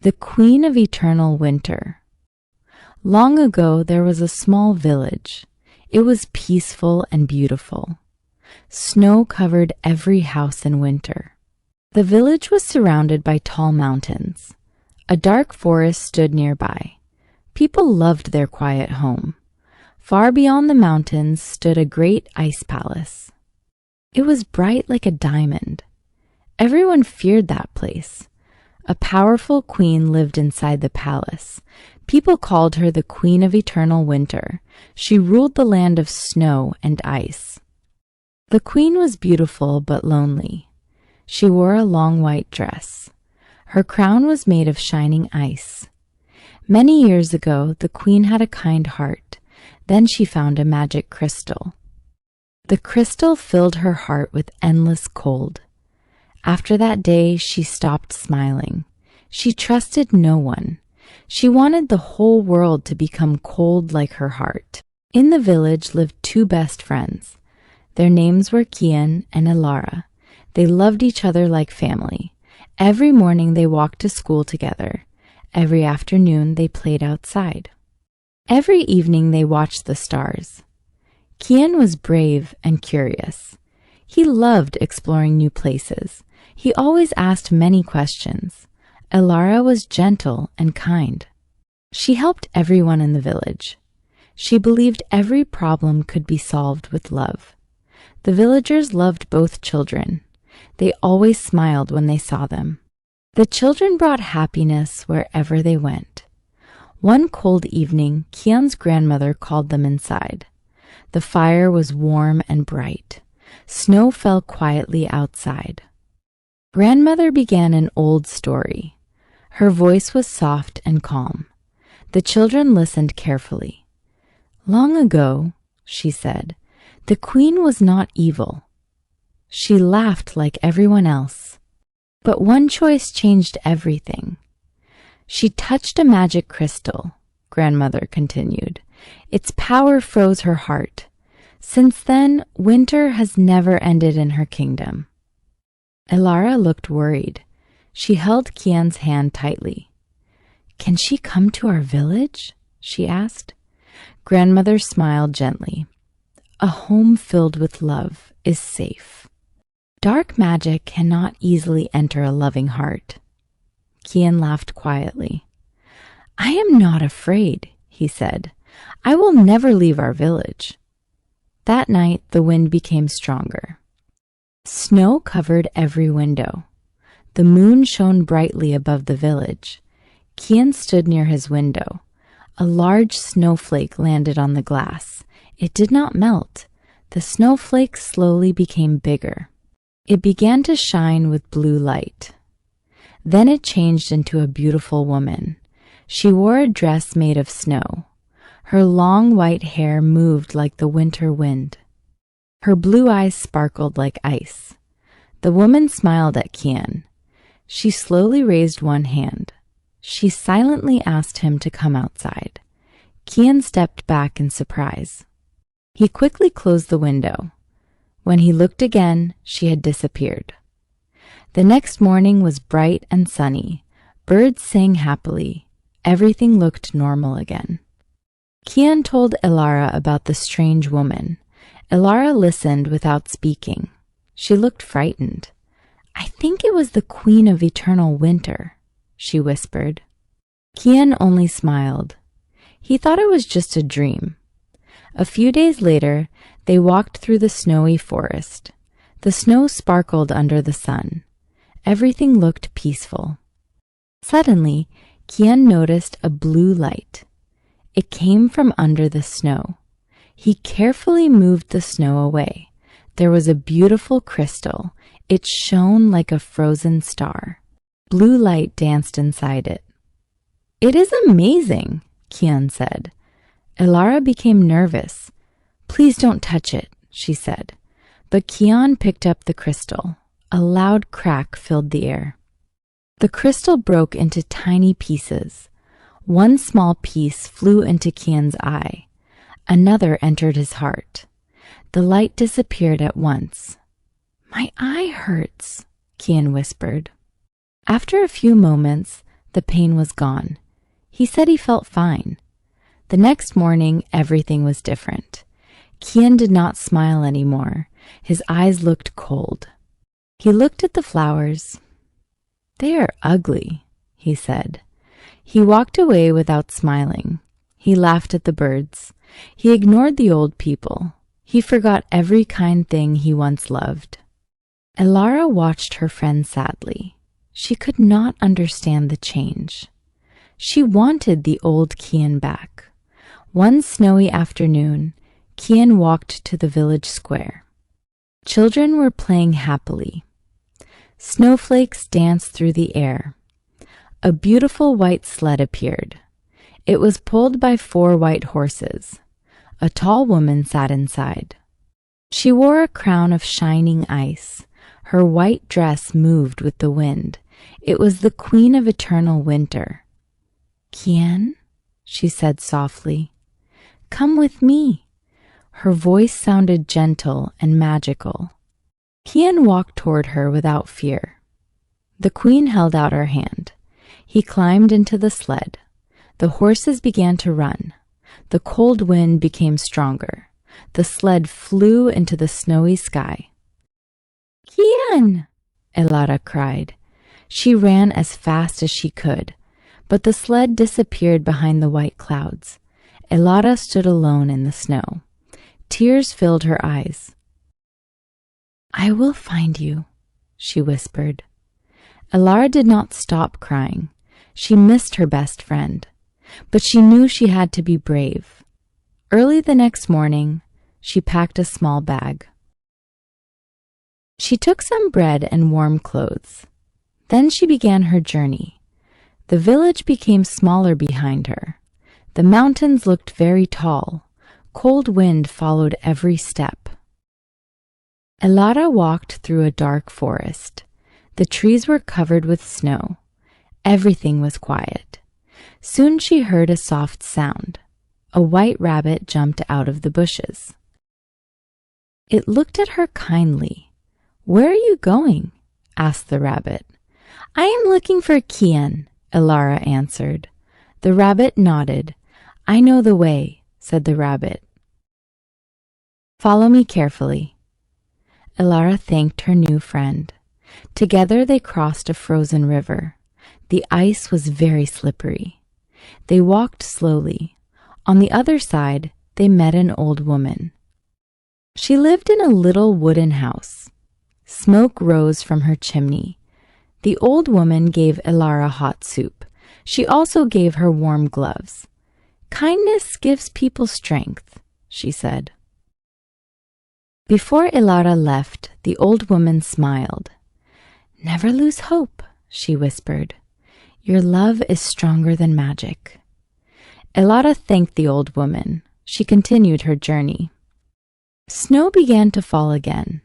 The Queen of Eternal Winter. Long ago there was a small village. It was peaceful and beautiful. Snow covered every house in winter. The village was surrounded by tall mountains. A dark forest stood nearby. People loved their quiet home. Far beyond the mountains stood a great ice palace. It was bright like a diamond. Everyone feared that place. A powerful queen lived inside the palace. People called her the Queen of Eternal Winter. She ruled the land of snow and ice. The queen was beautiful but lonely. She wore a long white dress. Her crown was made of shining ice. Many years ago, the queen had a kind heart. Then she found a magic crystal. The crystal filled her heart with endless cold. After that day, she stopped smiling. She trusted no one. She wanted the whole world to become cold like her heart. In the village lived two best friends. Their names were Kian and Elara. They loved each other like family. Every morning they walked to school together. Every afternoon they played outside. Every evening they watched the stars. Kian was brave and curious. He loved exploring new places. He always asked many questions. Elara was gentle and kind. She helped everyone in the village. She believed every problem could be solved with love. The villagers loved both children. They always smiled when they saw them. The children brought happiness wherever they went. One cold evening, Kian's grandmother called them inside. The fire was warm and bright. Snow fell quietly outside. Grandmother began an old story. Her voice was soft and calm. The children listened carefully. Long ago, she said, the queen was not evil. She laughed like everyone else. But one choice changed everything. She touched a magic crystal, grandmother continued. Its power froze her heart. Since then, winter has never ended in her kingdom. Elara looked worried. She held Kian's hand tightly. Can she come to our village? She asked. Grandmother smiled gently. A home filled with love is safe. Dark magic cannot easily enter a loving heart. Kian laughed quietly. I am not afraid, he said. I will never leave our village. That night, the wind became stronger. Snow covered every window. The moon shone brightly above the village. Kian stood near his window. A large snowflake landed on the glass. It did not melt. The snowflake slowly became bigger. It began to shine with blue light. Then it changed into a beautiful woman. She wore a dress made of snow. Her long white hair moved like the winter wind. Her blue eyes sparkled like ice. The woman smiled at Kian. She slowly raised one hand. She silently asked him to come outside. Kian stepped back in surprise. He quickly closed the window. When he looked again, she had disappeared. The next morning was bright and sunny. Birds sang happily. Everything looked normal again. Kian told Elara about the strange woman. Elara listened without speaking. She looked frightened. I think it was the Queen of Eternal Winter, she whispered. Kian only smiled. He thought it was just a dream. A few days later, they walked through the snowy forest. The snow sparkled under the sun. Everything looked peaceful. Suddenly, Kian noticed a blue light. It came from under the snow. He carefully moved the snow away. There was a beautiful crystal. It shone like a frozen star. Blue light danced inside it. It is amazing, Kian said. Elara became nervous. Please don't touch it, she said. But Kian picked up the crystal. A loud crack filled the air. The crystal broke into tiny pieces. One small piece flew into Kian's eye. Another entered his heart. The light disappeared at once. My eye hurts, Kian whispered. After a few moments, The pain was gone. He said he felt fine. The next morning, everything was different. Kian did not smile anymore. His eyes looked cold. He looked at the flowers. "They are ugly," he said. He walked away without smiling. He laughed at the birds. He ignored the old people. He forgot every kind thing he once loved. Elara watched her friend sadly. She could not understand the change. She wanted the old Kian back. One snowy afternoon, Kian walked to the village square. Children were playing happily. Snowflakes danced through the air. A beautiful white sled appeared. It was pulled by 4 white horses. A tall woman sat inside. She wore a crown of shining ice. Her white dress moved with the wind. It was the queen of eternal winter. "Kian," she said softly, "come with me." Her voice sounded gentle and magical. Kian walked toward her without fear. The queen held out her hand. He climbed into the sled. The horses began to run. The cold wind became stronger. The sled flew into the snowy sky. "Kian!" Elara cried. She ran as fast as she could, but the sled disappeared behind the white clouds. Elara stood alone in the snow. Tears filled her eyes. "I will find you," she whispered. Elara did not stop crying. She missed her best friend, but she knew she had to be brave. Early the next morning, she packed a small bag. She took some bread and warm clothes. Then she began her journey. The village became smaller behind her. The mountains looked very tall. Cold wind followed every step. Elara walked through a dark forest. The trees were covered with snow. Everything was quiet. Soon she heard a soft sound. A white rabbit jumped out of the bushes. It looked at her kindly. "Where are you going?" asked the rabbit. "I am looking for Kian," Elara answered. The rabbit nodded. "I know the way," said the rabbit. "Follow me carefully." Elara thanked her new friend. Together they crossed a frozen river. The ice was very slippery. They walked slowly. On the other side, they met an old woman. She lived in a little wooden house. Smoke rose from her chimney. The old woman gave Elara hot soup. She also gave her warm gloves. "Kindness gives people strength," she said. Before Elara left, the old woman smiled. "Never lose hope," she whispered. "Your love is stronger than magic." Elara thanked the old woman. She continued her journey. Snow began to fall again.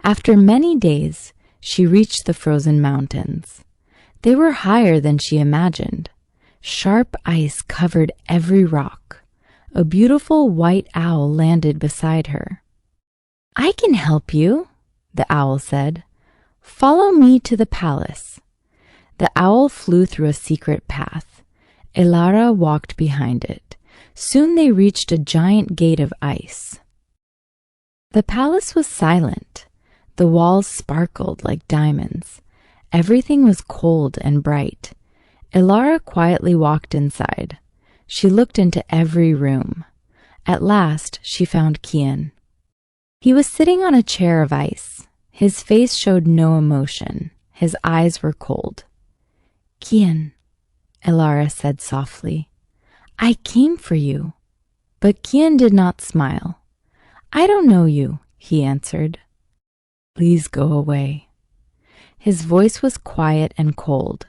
After many days, she reached the frozen mountains. They were higher than she imagined. Sharp ice covered every rock. A beautiful white owl landed beside her. "I can help you," the owl said. "Follow me to the palace." The owl flew through a secret path. Elara walked behind it. Soon they reached a giant gate of ice. The palace was silent. The walls sparkled like diamonds. Everything was cold and bright. Elara quietly walked inside. She looked into every room. At last, she found Kian. He was sitting on a chair of ice. His face showed no emotion. His eyes were cold. "Kian," Elara said softly, "I came for you." But Kian did not smile. "I don't know you," he answered. "Please go away." His voice was quiet and cold.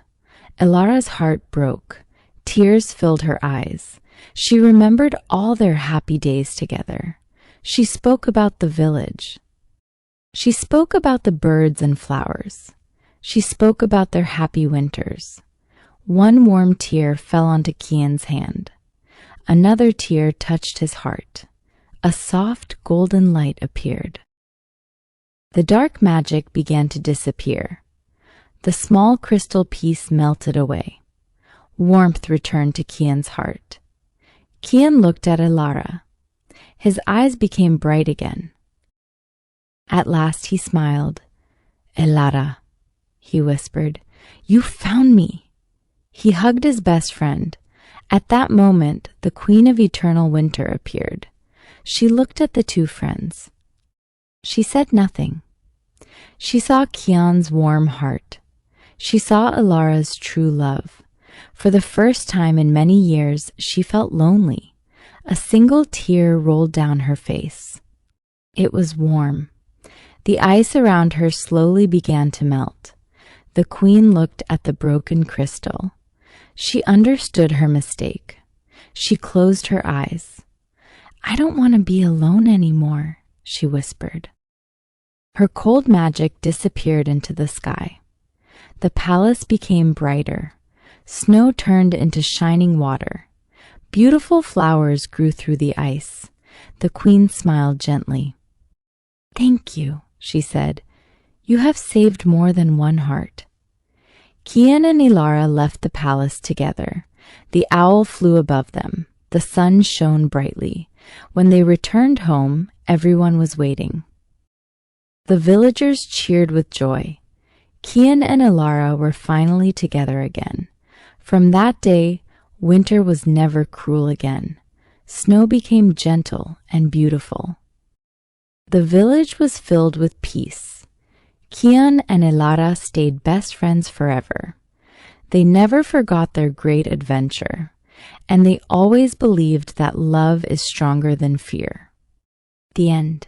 Elara's heart broke. Tears filled her eyes. She remembered all their happy days together. She spoke about the village. She spoke about the birds and flowers. She spoke about their happy winters. One warm tear fell onto Kian's hand. Another tear touched his heart. A soft golden light appeared. The dark magic began to disappear. The small crystal piece melted away. Warmth returned to Kian's heart. Kian looked at Elara. His eyes became bright again. At last he smiled. "Elara," he whispered, "you found me." He hugged his best friend. At that moment, the Queen of Eternal Winter appeared. She looked at the two friends. She said nothing. She saw Kian's warm heart. She saw Elara's true love. For the first time in many years, she felt lonely. A single tear rolled down her face. It was warm. The ice around her slowly began to melt. The queen looked at the broken crystal. She understood her mistake. She closed her eyes. "I don't want to be alone anymore," she whispered. Her cold magic disappeared into the sky. The palace became brighter. Snow turned into shining water. Beautiful flowers grew through the ice. The queen smiled gently. "Thank you," she said. "You have saved more than one heart." Kian and Elara left the palace together. The owl flew above them. The sun shone brightly. When they returned home, everyone was waiting. The villagers cheered with joy. Kian and Elara were finally together again. From that day, winter was never cruel again. Snow became gentle and beautiful. The village was filled with peace. Kian and Elara stayed best friends forever. They never forgot their great adventure, and they always believed that love is stronger than fear. The end.